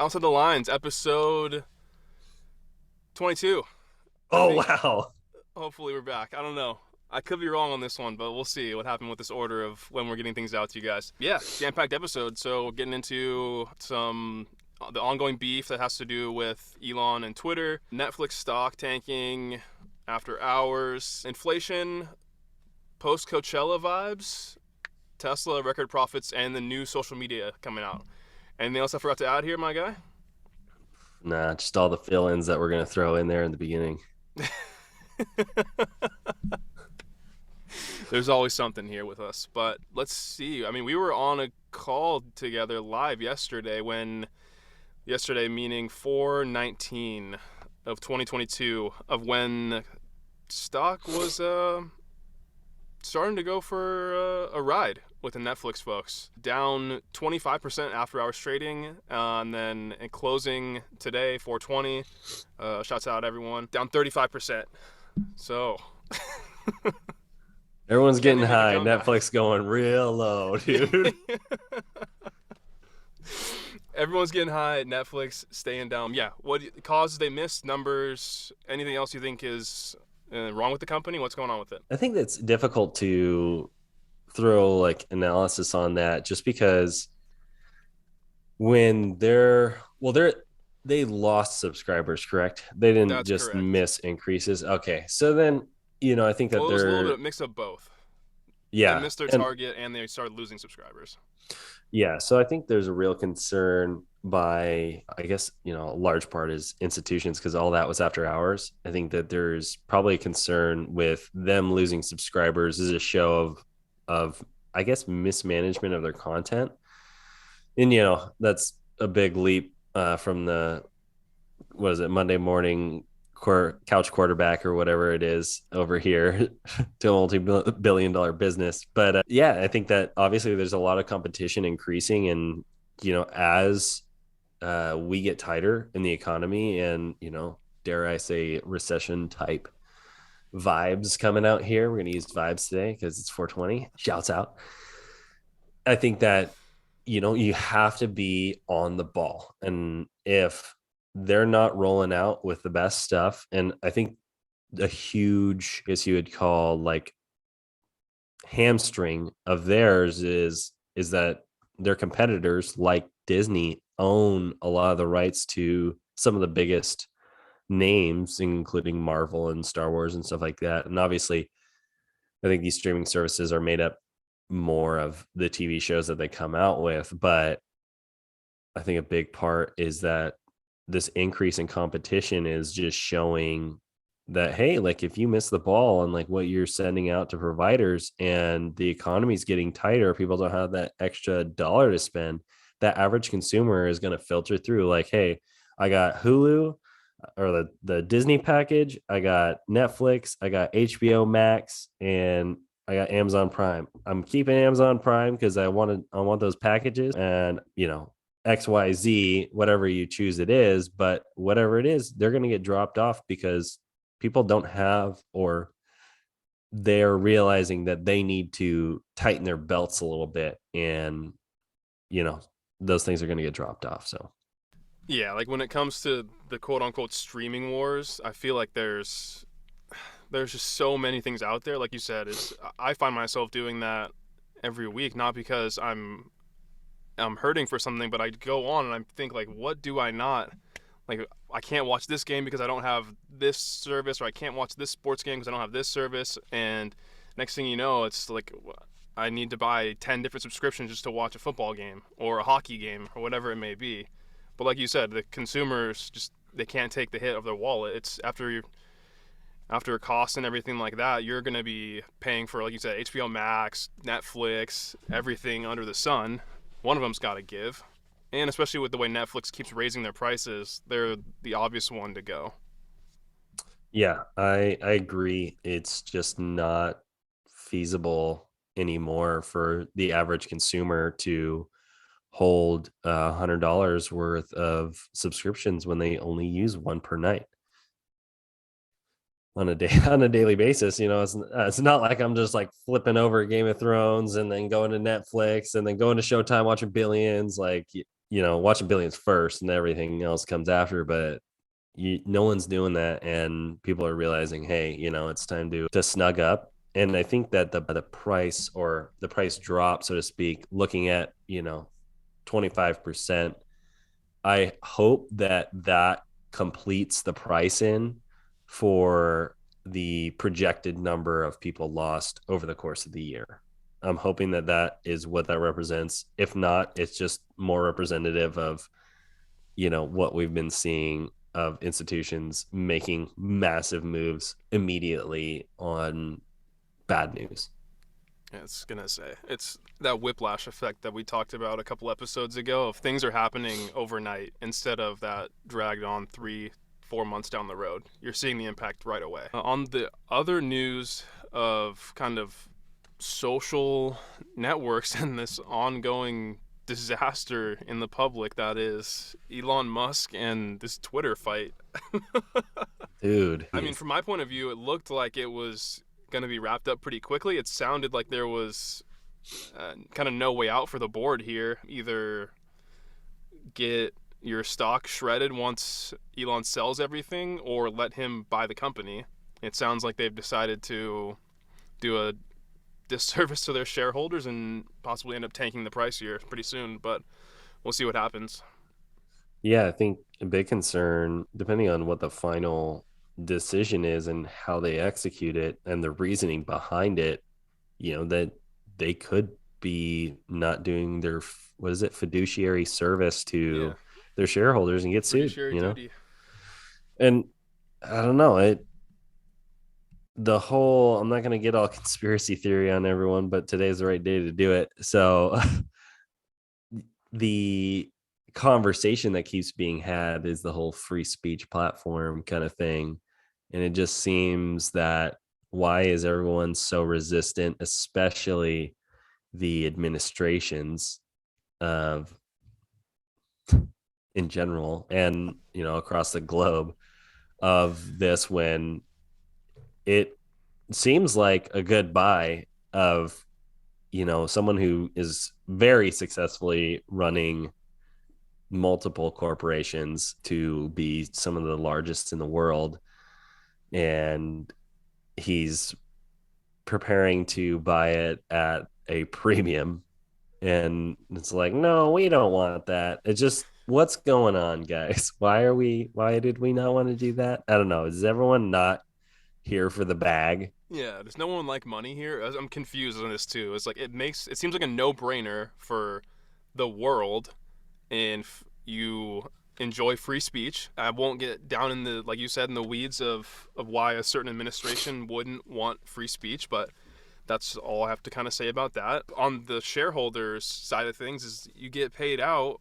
Outside the Lines, episode 22. I Oh, think wow. hopefully we're back. I don't know. I could be wrong on this one, but we'll see what happened with this order of when we're getting things out to you guys. Yeah, jam-packed episode. So we're getting into some the ongoing beef that has to do with Elon and Twitter, Netflix stock tanking after hours, inflation, post-Coachella vibes, Tesla record profits, and the new social media coming out. Anything else I forgot to add here, my guy? Nah, just all the fill-ins that we're going to throw in there in the beginning. There's always something here with us, but let's see. I mean, we were on a call together live yesterday meaning 4/19 of 2022 of when stock was starting to go for a ride with the Netflix folks. Down 25% after hours trading, and then in closing today 420. Shouts out everyone. Down 35%. So Everyone's can getting they make a high. comeback? Netflix going real low, dude. Everyone's getting high. Netflix staying down. Yeah. What causes they missed? Numbers? Anything else you think is wrong with the company? What's going on with it? I think that's difficult to throw like analysis on that just because when they lost subscribers, correct? They didn't That's just correct. miss increases. Okay. So then, I think that Well, it was a little bit they're of a mix of both. They yeah. missed their And target and they started losing subscribers. yeah, so I think there's a real concern by, I guess, a large part is institutions because all that was after hours. I think that there's probably a concern with them losing subscribers as a show of I guess mismanagement of their content. And that's a big leap from the what is it, Monday morning couch quarterback or whatever it is over here to a multi-billion-dollar business. But yeah, I think that obviously there's a lot of competition increasing, and as we get tighter in the economy, and dare I say recession type vibes coming out here. We're gonna use vibes today because it's 420. Shouts out. I think that you have to be on the ball. And if they're not rolling out with the best stuff, and I think a huge, I guess you would call like hamstring of theirs is that their competitors like Disney own a lot of the rights to some of the biggest names, including Marvel and Star Wars and stuff like that. And obviously, I think these streaming services are made up more of the TV shows that they come out with, but I think a big part is that this increase in competition is just showing that, hey, like if you miss the ball on like what you're sending out to providers and the economy's getting tighter, people don't have that extra dollar to spend. That average consumer is going to filter through like, hey, I got Hulu or the Disney package, I got Netflix, I got HBO Max, and I got Amazon Prime. I'm keeping Amazon Prime because I want those packages, and XYZ, whatever you choose it is, but whatever it is, they're going to get dropped off because people don't have, or they're realizing that they need to tighten their belts a little bit, and you know those things are going to get dropped off. So Yeah, like when it comes to the quote unquote streaming wars, I feel like there's just so many things out there. Like you said, is I find myself doing that every week, not because I'm hurting for something, but I go on and I think like, what do I not like? I can't watch this game because I don't have this service, or I can't watch this sports game because I don't have this service. And next thing you know, it's like I need to buy 10 different subscriptions just to watch a football game or a hockey game or whatever it may be. But like you said, the consumers just they can't take the hit of their wallet. It's after costs and everything like that, you're gonna be paying for, like you said, HBO Max, Netflix, everything under the sun. One of them's got to give, and especially with the way Netflix keeps raising their prices, they're the obvious one to go. yeah, I agree. It's just not feasible anymore for the average consumer to hold $100 worth of subscriptions when they only use one per night on a day on a daily basis. It's not like I'm just like flipping over Game of Thrones and then going to Netflix and then going to Showtime watching Billions. Like watching billions first and everything else comes after, but no one's doing that, and people are realizing, hey, it's time to snug up. And I think that the price, or the price drop, so to speak, looking at 25%, I hope that completes the price in for the projected number of people lost over the course of the year. I'm hoping that is what that represents. If not, it's just more representative of what we've been seeing of institutions making massive moves immediately on bad news. Yeah, it's gonna say it's that whiplash effect that we talked about a couple episodes ago of things are happening overnight instead of that dragged on 3-4 months down the road. You're seeing the impact right away. On the other news of kind of social networks and this ongoing disaster in the public that is Elon Musk and this Twitter fight. Dude, I mean, from my point of view, it looked like it was going to be wrapped up pretty quickly. It sounded like there was kind of no way out for the board here. Either get your stock shredded once Elon sells everything, or let him buy the company. It sounds like they've decided to do a disservice to their shareholders and possibly end up tanking the price here pretty soon, but we'll see what happens. yeah, I think a big concern, depending on what the final decision is and how they execute it and the reasoning behind it, that they could be not doing their, what is it, fiduciary service Yeah, to their shareholders and get sued, fiduciary duty. And I don't know, the whole, I'm not going to get all conspiracy theory on everyone, but today's the right day to do it. So the conversation that keeps being had is the whole free speech platform kind of thing. And it just seems that, why is everyone so resistant, especially the administrations of in general, and across the globe, of this, when it seems like a good buy of someone who is very successfully running multiple corporations to be some of the largest in the world, and he's preparing to buy it at a premium. And it's like, no, we don't want that. It's just, what's going on, guys? Why did we not want to do that? I don't know. Is everyone not here for the bag? Yeah, does no one like money here? I'm confused on this too. It's like it seems like a no-brainer for the world, and you enjoy free speech. I won't get down in the, like you said, in the weeds of why a certain administration wouldn't want free speech, but that's all I have to kind of say about that. On the shareholders side of things, is you get paid out,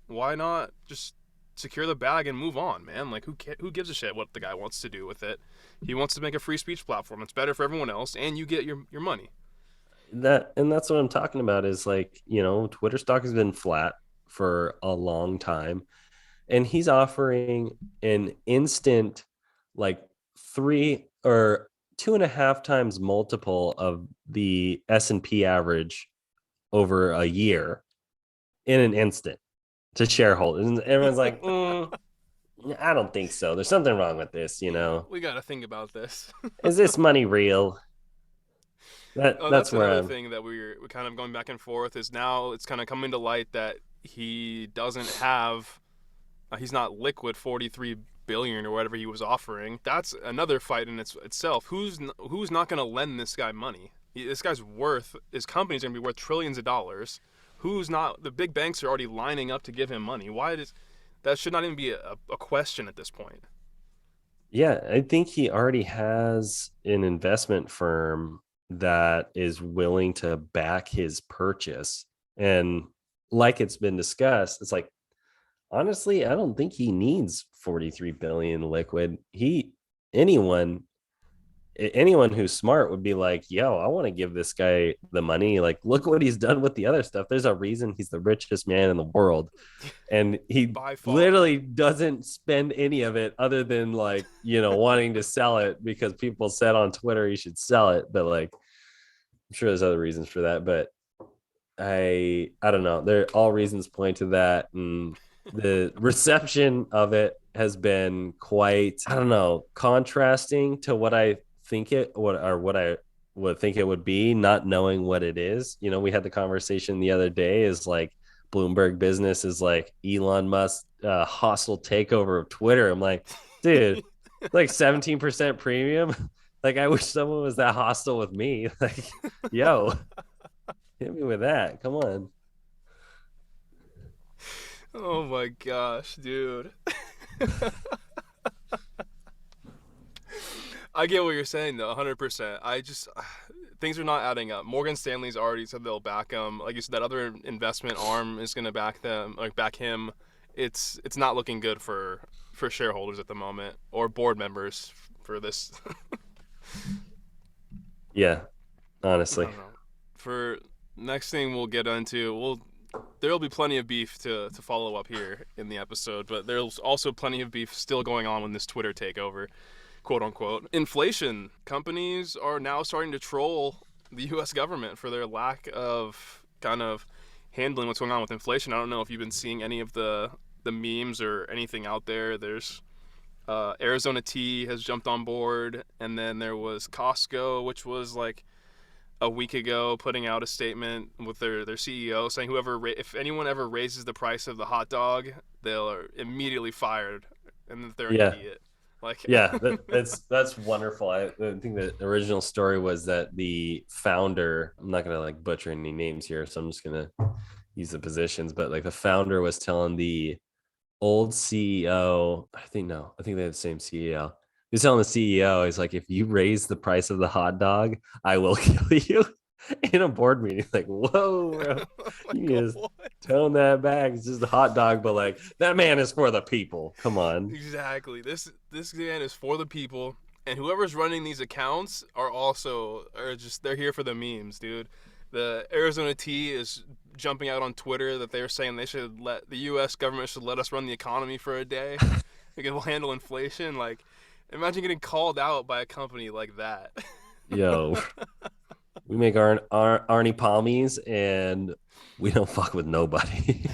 why not just secure the bag and move on, man? Like who gives a shit what the guy wants to do with it? He wants to make a free speech platform. It's better for everyone else, and you get your money. That's what I'm talking about, is like, Twitter stock has been flat for a long time, and he's offering an instant, like, 3 or 2.5 times multiple of the S&P average over a year in an instant to shareholders. And everyone's like, I don't think so. There's something wrong with this. Yeah, we got to think about this. Is this money real? Oh, That's that's where another I'm. thing that we're kind of going back and forth. Is now it's kind of coming to light that he doesn't have, he's not liquid 43 billion or whatever he was offering. That's another fight in itself. Who's not going to lend this guy money? This guy's worth, his company's going to be worth trillions of dollars. Who's not? The big banks are already lining up to give him money. Why does that should not even be a question at this point? Yeah, I think he already has an investment firm that is willing to back his purchase. And like it's been discussed, it's like, honestly, I don't think he needs 43 billion liquid. Anyone anyone who's smart would be like, yo, I want to give this guy the money. Like, look what he's done with the other stuff. There's a reason he's the richest man in the world. And he By far. literally doesn't spend any of it other than, like, wanting to sell it because people said on Twitter he should sell it. But, like, I'm sure there's other reasons for that. But I don't know. There all reasons point to that, and the reception of it has been quite, I don't know, contrasting to what I think it what I would think it would be, not knowing what it is. We had the conversation the other day, is like Bloomberg Business is like Elon Musk hostile takeover of Twitter. I'm like, dude, like 17% premium. Like, I wish someone was that hostile with me. Like, yo, hit me with that. Come on. Oh my gosh, dude. I get what you're saying though, 100%. I just things are not adding up. Morgan Stanley's already said they'll back him. Like you said, that other investment arm is going to back them, like back him. It's not looking good for shareholders at the moment or board members for this. Yeah, I honestly. don't know. For next thing we'll get into, there'll be plenty of beef to follow up here in the episode, but there's also plenty of beef still going on with this Twitter takeover, quote unquote. Inflation. Companies are now starting to troll the US government for their lack of kind of handling what's going on with inflation. I don't know if you've been seeing any of the memes or anything out there. There's Arizona Tea has jumped on board, and then there was Costco, which was like a week ago putting out a statement with their CEO saying if anyone ever raises the price of the hot dog, they'll are immediately fired and that they're an Yeah. idiot. Like Yeah, that's wonderful. I think the original story was that the founder, I'm not gonna like butcher any names here, so I'm just gonna use the positions, but like the founder was telling the old CEO, I think no, I think they have the same CEO. He's telling the CEO, he's like, if you raise the price of the hot dog, I will kill you in a board meeting. Like, whoa, bro. You like need to what? tone that back. It's just a hot dog, but like that man is for the people. Come on. Exactly. This man is for the people, and whoever's running these accounts are just they're here for the memes, dude. The Arizona Tea is jumping out on Twitter that they're saying the U.S. government should let us run the economy for a day. Like it will handle inflation. Like, imagine getting called out by a company like that. Yo, we make our Arnie Palmies and we don't fuck with nobody.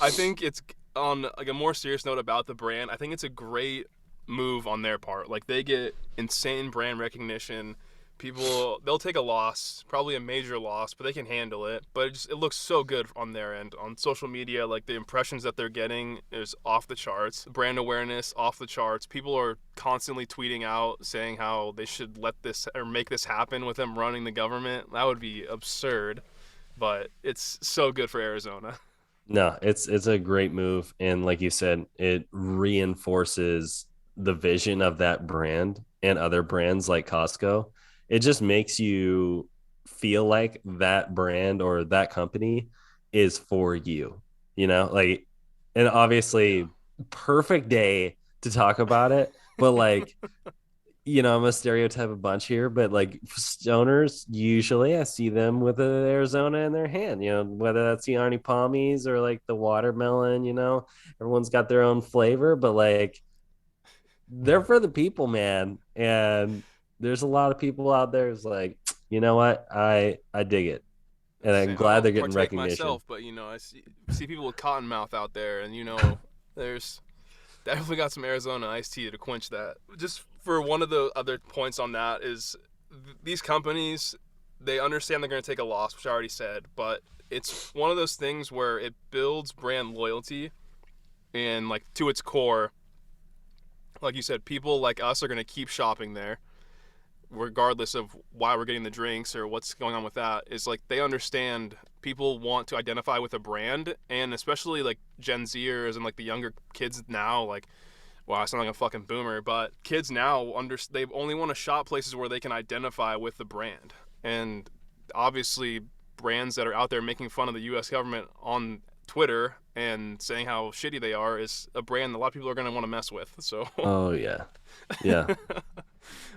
I think it's on like a more serious note about the brand. I think it's a great move on their part. Like they get insane brand recognition. People they'll take a loss, probably a major loss, but they can handle it. But it looks so good on their end on social media. Like the impressions that they're getting is off the charts. Brand awareness off the charts. People are constantly tweeting out saying how they should let this or make this happen with them running the government. That would be absurd, but it's so good for Arizona. No, it's a great move, and like you said, it reinforces the vision of that brand and other brands like Costco. It just makes you feel like that brand or that company is for you, like, and Yeah. obviously perfect day to talk about it, but like, I'm a stereotype a bunch here, but like stoners, usually I see them with an Arizona in their hand, whether that's the Arnie Palmies or like the watermelon, everyone's got their own flavor, but like they're for the people, man. And there's a lot of people out there who's like, you know what? I dig it. And I'm Same. I glad they're don't getting partake recognition. myself, but I see people with cotton mouth out there, and there's definitely got some Arizona iced tea to quench that. Just for one of the other points on that is these companies, they understand they're going to take a loss, which I already said, but it's one of those things where it builds brand loyalty and like to its core. Like you said, people like us are going to keep shopping there regardless of why we're getting the drinks or what's going on with that. Is like they understand people want to identify with a brand, and especially like Gen Zers and like the younger kids now, like, wow, I sound like a fucking boomer, but kids now they only want to shop places where they can identify with the brand. And obviously brands that are out there making fun of the US government on Twitter and saying how shitty they are is a brand that a lot of people are going to want to mess with. So Oh yeah. Yeah.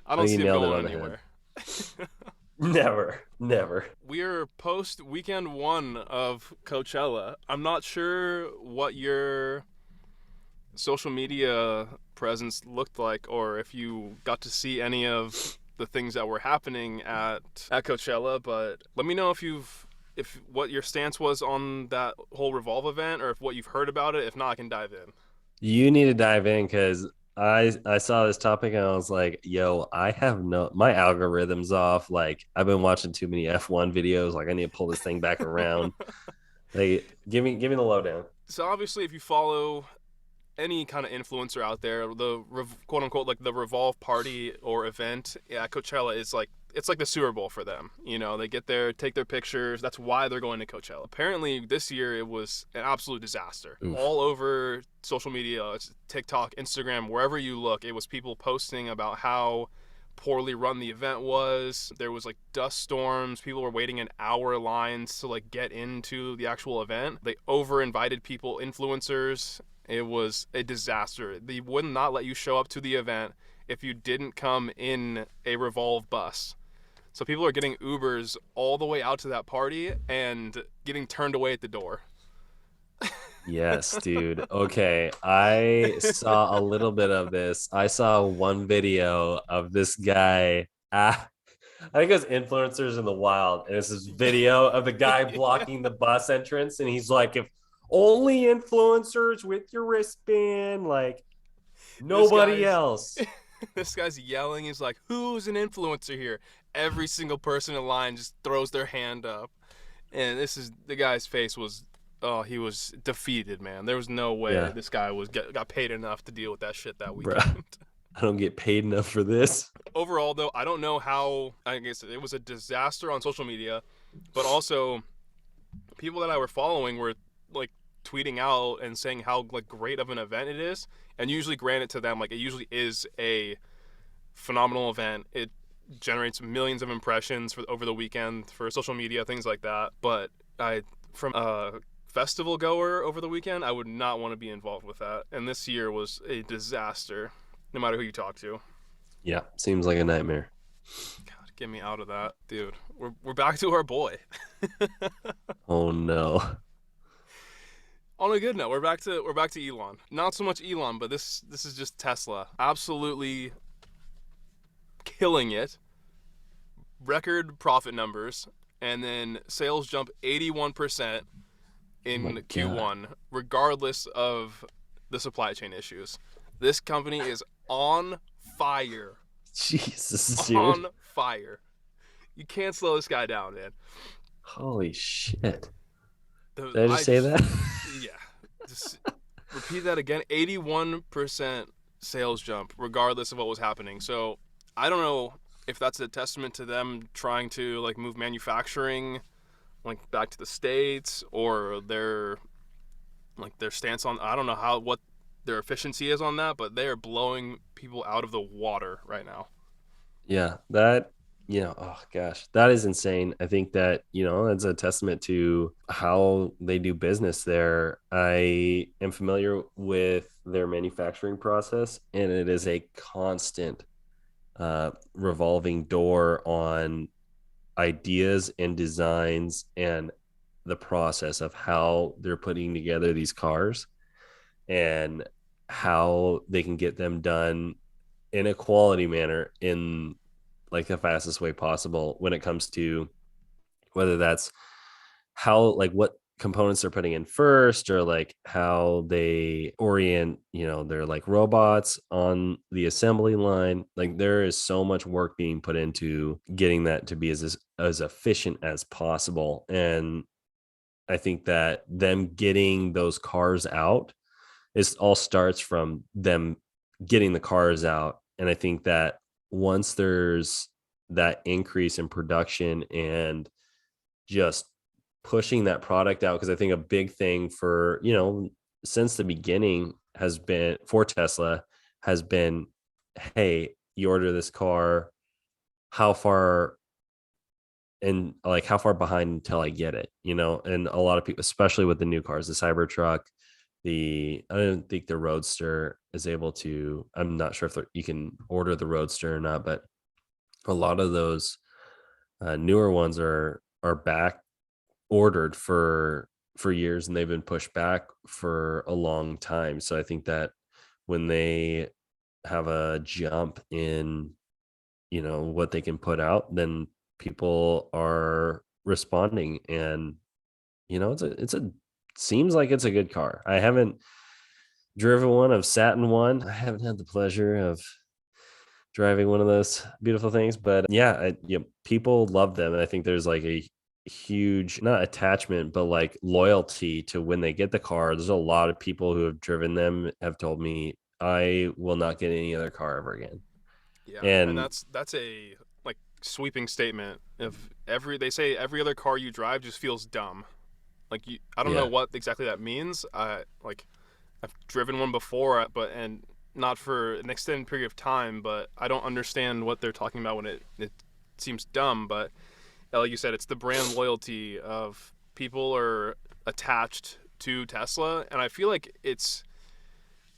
I I don't think you see them nailed it going on the head. anywhere. Never. Never. We're post weekend one of Coachella. I'm not sure what your social media presence looked like or if you got to see any of the things that were happening at Coachella. But let me know if what your stance was on that whole Revolve event, or if what you've heard about it. If not, I can dive in. You need to dive in because I saw this topic and I was like, yo, I have no my algorithm's off. Like I've been watching too many F1 videos. Like I need to pull this thing back around. Like give me the lowdown. So obviously, if you follow any kind of influencer out there, the quote unquote like the Revolve party or event at Coachella is like, it's like the Super Bowl for them. You know, they get there, take their pictures. That's why they're going to Coachella. Apparently, this year it was an absolute disaster. Oof. All over social media, TikTok, Instagram, wherever you look, it was people posting about how poorly run the event was. There was like dust storms. People were waiting in hour lines to like get into the actual event. They over invited people, influencers. It was a disaster. They would not let you show up to the event if you didn't come in a Revolve bus. So people are getting Ubers all the way out to that party and getting turned away at the door. Yes, dude. Okay. I saw a little bit of this. I saw one video of this guy. I think it was influencers in the wild. And it's this video of the guy Yeah. blocking the bus entrance. And he's like, if only influencers with your wristband, like This nobody guy's else. this guy's yelling. He's like, "Who's an influencer here?" Every single person in line just throws their hand up. And this is the guy's face was, oh, he was defeated, man. There was no way Yeah, this guy got paid enough to deal with that shit that bro. weekend. I don't get paid enough for this. Overall, though, I don't know how. I guess it was a disaster on social media, but also people that I were following were like tweeting out and saying how like great of an event it is. And usually, granted to them, like it usually is a phenomenal event. It generates millions of impressions for over the weekend for social media, things like that. But from a festival goer over the weekend, I would not want to be involved with that. And this year was a disaster, no matter who you talk to. Yeah, seems like a nightmare. God, get me out of that, dude. We're back to our boy. Oh no. On a good note, we're back to Elon. Not so much Elon, but this is just Tesla. Absolutely killing it. Record profit numbers, and then sales jump 81% Oh my in God. Q1, regardless of the supply chain issues. This company is on fire. Jesus, dude. On fire. You can't slow this guy down, man. Holy shit. The, Did I just I say just, that? yeah. Just repeat that again. 81% sales jump, regardless of what was happening. So I don't know if that's a testament to them trying to like move manufacturing like back to the States, or their stance on, I don't know what their efficiency is on that, but they are blowing people out of the water right now. Yeah, oh gosh, that is insane. I think that, that's a testament to how they do business there. I am familiar with their manufacturing process, and it is a constant revolving door on ideas and designs and the process of how they're putting together these cars and how they can get them done in a quality manner in like the fastest way possible when it comes to whether that's how like what components they're putting in first or like how they orient their like robots on the assembly line. Like there is so much work being put into getting that to be as efficient as possible. And I think that them getting those cars out, it all starts from them getting the cars out. And I think that once there's that increase in production and just pushing that product out, because I think a big thing for, since the beginning has been for Tesla has been, hey, you order this car, how far and like how far behind until I get it, and a lot of people, especially with the new cars, the Cybertruck, I don't think the Roadster is able to, I'm not sure if you can order the Roadster or not, but a lot of those newer ones are back ordered for years, and they've been pushed back for a long time. So I think that when they have a jump in what they can put out, then people are responding. And it's a seems like it's a good car. I haven't driven one. I've sat in one. I haven't had the pleasure of driving one of those beautiful things, but yeah, people love them. And I think there's like a huge, not attachment, but like loyalty to when they get the car. There's a lot of people who have driven them have told me, I will not get any other car ever again. Yeah, and And that's a like sweeping statement. If every they say every other car you drive just feels dumb. Like I don't know yeah, what exactly that means. Like I've driven one before, but and not for an extended period of time. But I don't understand what they're talking about when it seems dumb. But like you said, it's the brand loyalty of people are attached to Tesla, and I feel like it's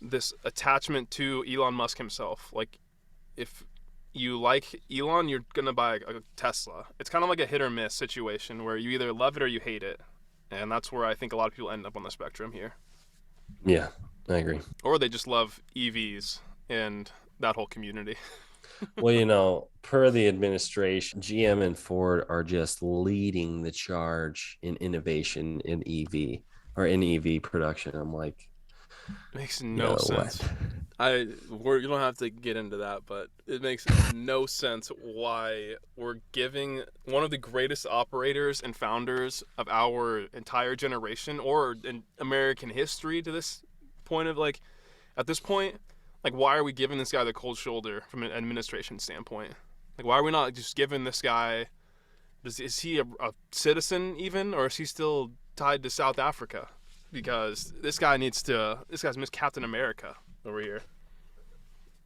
this attachment to Elon Musk himself. Like if you like Elon, you're gonna buy a Tesla. It's kind of like a hit or miss situation where you either love it or you hate it, and that's where I think a lot of people end up on the spectrum here. yeah, I agree. Or they just love EVs and that whole community. Well, per the administration, GM and Ford are just leading the charge in innovation in EV or in EV production. I'm like, Makes no what? sense. You don't have to get into that, but it makes no sense why we're giving one of the greatest operators and founders of our entire generation or in American history to this point of like at this point, like why are we giving this guy the cold shoulder from an administration standpoint? Like why are we not just giving this guy is he a citizen even or is he still tied to South Africa? Because this guy's Miss Captain America over here.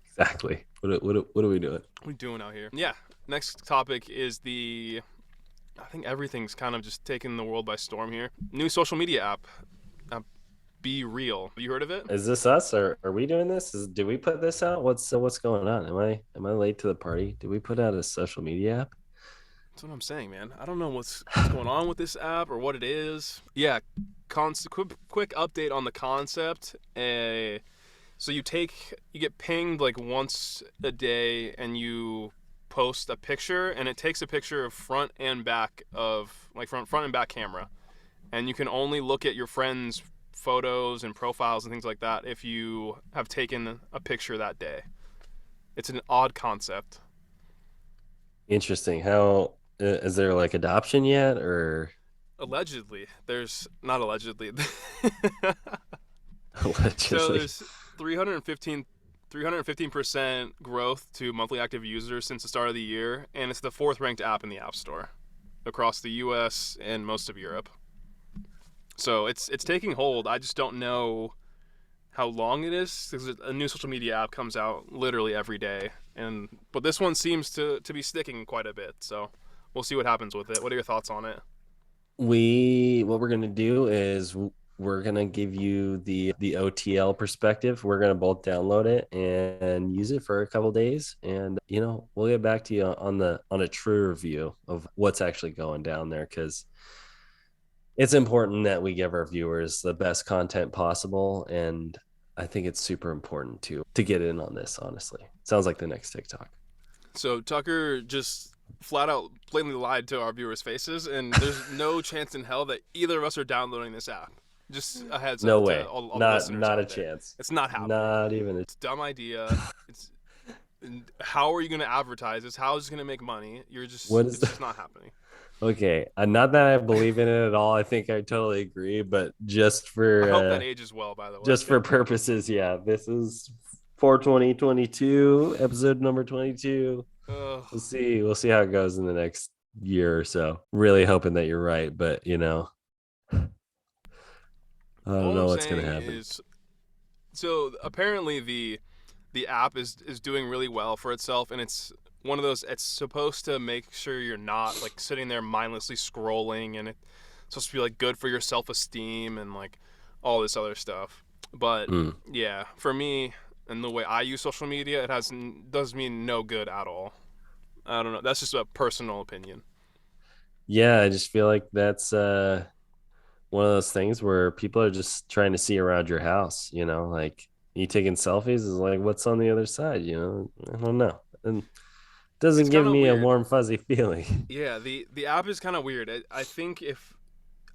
Exactly. What are we doing? What are we doing out here? Yeah. Next topic is I think everything's kind of just taking the world by storm here. New social media app, Be Real. Have you heard of it? Is this us, or are we doing this? Did we put this out? What's going on? Am I late to the party? Did we put out a social media app? That's what I'm saying, man. I don't know what's going on with this app or what it is. Yeah, quick update on the concept. So you get pinged like once a day, and you post a picture, and it takes a picture of front and back of like front and back camera, and you can only look at your friends' photos and profiles and things like that if you have taken a picture that day. It's an odd concept. Interesting. How is there like adoption yet, or Allegedly, there's not allegedly. So allegedly? there's 315% growth to monthly active users since the start of the year, and it's the fourth ranked app in the App Store across the US and most of Europe. So it's taking hold. I just don't know how long it is because a new social media app comes out literally every day, but this one seems to be sticking quite a bit. So we'll see what happens with it. What are your thoughts on it? What we're gonna do is we're gonna give you the OTL perspective. We're gonna both download it and use it for a couple days, and we'll get back to you on a true review of what's actually going down there, because it's important that we give our viewers the best content possible. And I think it's super important to get in on this. Honestly, sounds like the next TikTok. So Tucker just flat out blatantly lied to our viewers' faces, and there's no chance in hell that either of us are downloading this app. Just a heads No up to way. all the not listeners not a out there. chance. It's not happening. Not even a It's a dumb idea. It's how are you going to advertise this? How is it going to make money? what is It's just not happening. Okay, not that I believe in it at all. I think I totally agree, but I hope that ages well. By the way. just for purposes, yeah. This is 4/20/22, episode number 22. Ugh. We'll see how it goes in the next year or so. Really hoping that you're right, but I don't All know I'm what's gonna saying happen. is, so apparently the app is doing really well for itself, and it's one of those. It's supposed to make sure you're not like sitting there mindlessly scrolling, and it's supposed to be like good for your self-esteem and like all this other stuff. But Mm. yeah, for me and the way I use social media, does me no good at all. I don't know. That's just a personal opinion. Yeah, I just feel like that's one of those things where people are just trying to see around your house, like you taking selfies is like what's on the other side, I don't know. And Doesn't It's give kind of me a weird. warm fuzzy feeling. Yeah, the app is kind of weird. I think if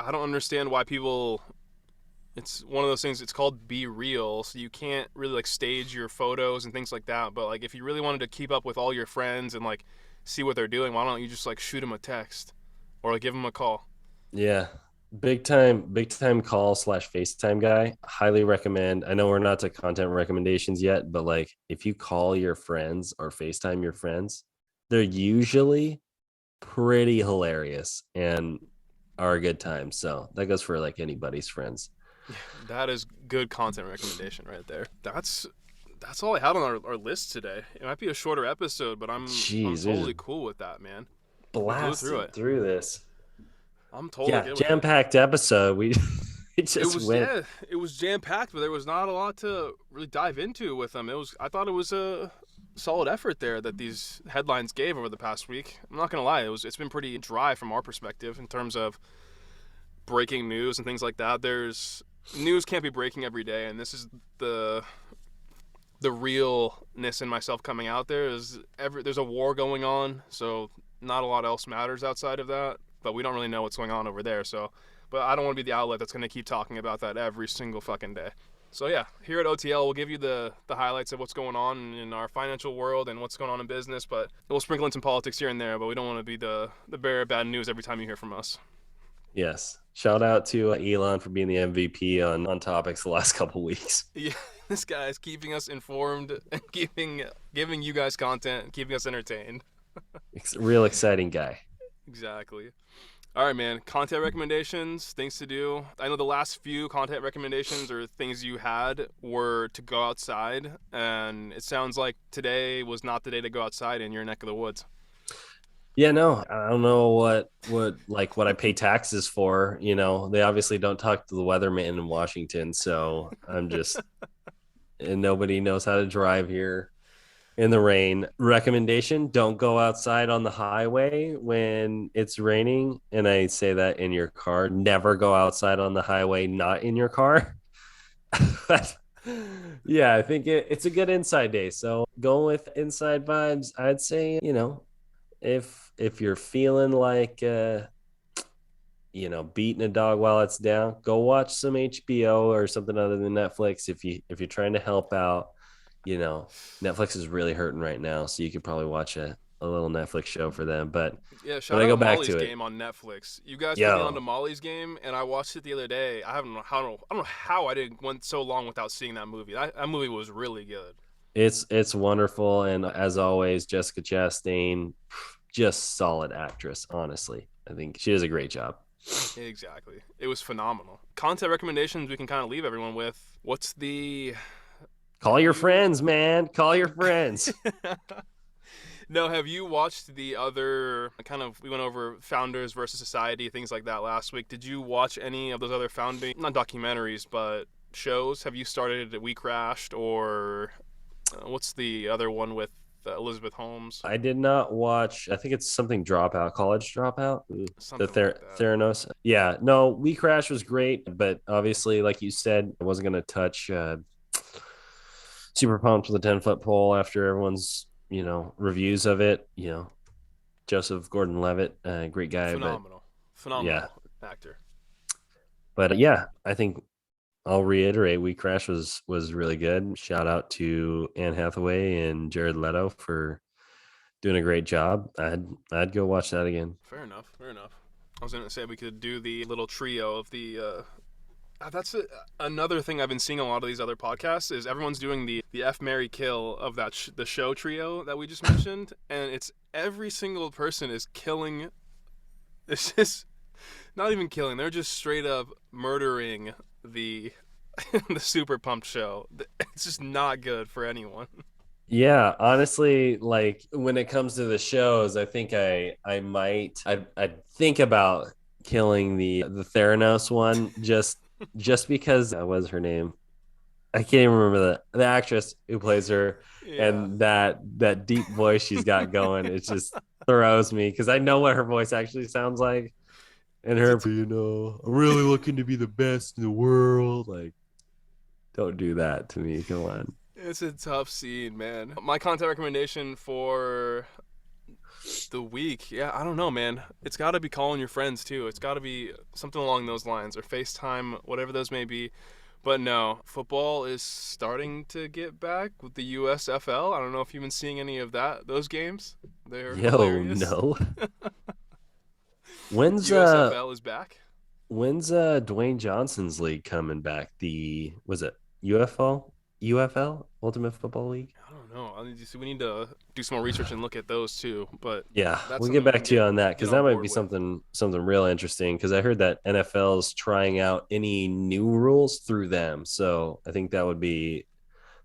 I don't understand why people. It's one of those things. It's called Be Real, so you can't really like stage your photos and things like that. But like, if you really wanted to keep up with all your friends and like see what they're doing, why don't you just like shoot them a text or like give them a call? Yeah. Big time call slash FaceTime guy. Highly recommend. I know we're not to content recommendations yet, but like if you call your friends or FaceTime your friends, they're usually pretty hilarious and are a good time. So that goes for like anybody's friends. Yeah, that is good content recommendation right there. That's all I had on our list today. It might be a shorter episode, but I'm Jeez, we just totally cool with that, man. We blew through blasted it. through this. I'm totally Yeah, good with jam it. packed episode. We it It just was went. yeah, it was jam packed, but there was not a lot to really dive into with them. I thought it was a solid effort there that these headlines gave over the past week. I'm not gonna lie, it's been pretty dry from our perspective in terms of breaking news and things like that. There's news can't be breaking every day, and this is the the realness in myself coming out there is there's a war going on, so not a lot else matters outside of that. But we don't really know what's going on over there, so but I don't want to be the outlet that's going to keep talking about that every single fucking day. So yeah, here at OTL, we'll give you the highlights of what's going on in our financial world and what's going on in business, but we'll sprinkle in some politics here and there. But we don't want to be the bearer of bad news every time you hear from us. Yes. Shout out to Elon for being the MVP on topics the last couple weeks. Yeah, this guy is keeping us informed and giving you guys content, and keeping us entertained. Real exciting guy. Exactly. All right, man. Content recommendations, things to do. I know the last few content recommendations or things you had were to go outside, and it sounds like today was not the day to go outside in your neck of the woods. Yeah, no, I don't know what I pay taxes for. You know, they obviously don't talk to the weatherman in Washington, so I'm just and nobody knows how to drive here in the rain. Recommendation: don't go outside on the highway when it's raining. And I say that in your car. Never go outside on the highway, not in your car. But yeah, I think it's a good inside day. So going with inside vibes, I'd say, if you're feeling like beating a dog while it's down, go watch some HBO or something other than Netflix. If you're trying to help out, you know, Netflix is really hurting right now, so you could probably watch a little Netflix show for them. Yeah, But shout I go out back Molly's to it. Game on Netflix. You guys put me onto Yo, Molly's Game, and I watched it the other day. I don't know how I didn't went so long without seeing that movie. That movie was really good. it's wonderful, and as always, Jessica Chastain, just solid actress. Honestly, I think she does a great job. Exactly. It was phenomenal. Content recommendations we can kind of leave everyone with. What's the Call have your you friends, man. Call your friends. No, have you watched the other kind of we went over founders versus society, things like that last week. Did you watch any of those other founding not documentaries, but shows? Have you started We Crashed or what's the other one with Elizabeth Holmes? I did not watch. I think it's something dropout, college dropout. The Something like that. Theranos. Yeah, no, We Crash was great, but obviously, like you said, I wasn't going to touch Super Pumped with a 10-foot pole after everyone's reviews of it. Joseph Gordon-Levitt, great guy, but Phenomenal. yeah, Phenomenal actor. but yeah, I think I'll reiterate, We Crash was really good. Shout out to Anne Hathaway and Jared Leto for doing a great job. I'd go watch that again. Fair enough. Fair enough. I was gonna say we could do the little trio of the. Another thing I've been seeing a lot of these other podcasts is everyone's doing the F Mary Kill of the show trio that we just mentioned, and it's every single person is killing. It's just not even killing; they're just straight up murdering the the Super Pumped show. It's just not good for anyone. Yeah, honestly, like when it comes to the shows, I think I'd think about killing the Theranos one just because that was her name. I can't even remember the actress who plays her, Yeah. and that deep voice she's got going. It just throws me because I know what her voice actually sounds like. And It's a her, I'm really looking to be the best in the world. Like, don't do that to me. Come on. it's a tough scene, man. My content recommendation for The week, yeah, I don't know, man. It's got to be calling your friends too. It's got to be something along those lines, or FaceTime, whatever those may be. But no, football is starting to get back with the USFL. I don't know if you've been seeing any of those games. They're Yo, hilarious. no. When's USFL is back. Dwayne Johnson's league coming back? The was it UFL Ultimate Football League? I don't know. We need to do some more research and look at those too. But Yeah, that's we'll get something we back can to you get on that get because on that might be board with. something real interesting. Because I heard that NFL's trying out any new rules through them, so I think that'd be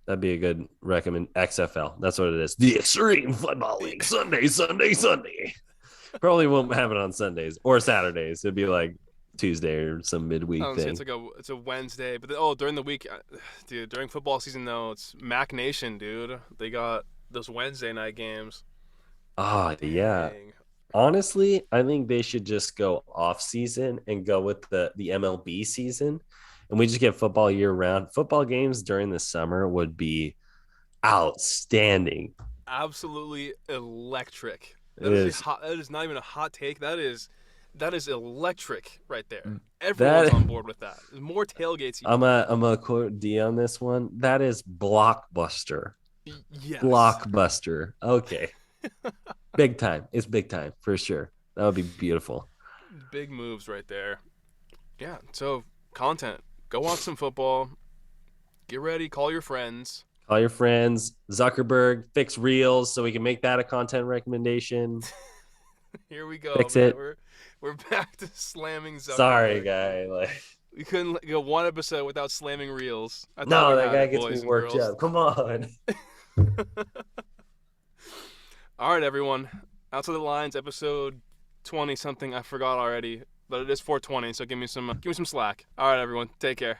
a good recommend. XFL, that's what it is. The Extreme Football League, Sunday, Sunday, Sunday. Probably won't have it on Sundays or Saturdays. It'd be like Tuesday or some I midweek don't see. thing. It's a Wednesday, but during the week, dude, during football season though, it's Mac Nation, dude. They got those Wednesday night games. Oh yeah. Dang. Honestly, I think they should just go off season and go with the MLB season, and we just get football year round. Football games during the summer would be outstanding. Absolutely electric. It is That is not even a hot take. That is electric right there. Everyone's that on board with that. There's more tailgates. I'm a quote D on this one. That is blockbuster. Yes. Blockbuster. Okay. Big time. It's big time for sure. That would be beautiful. Big moves right there. Yeah. So content. Go watch some football. Get ready. Call your friends. Call your friends. Zuckerberg, fix reels so we can make that a content recommendation. Here we go, Fix man. it. We're back to slamming Sorry, Zuckerberg. guy. Like, We couldn't go one episode without slamming reels. I thought no, we that had guy it, gets me boys and worked girls. up. Come on. All right, everyone. Outside the Lines, episode 20 something. I forgot already, but it is 420. So give me some slack. All right, everyone. Take care.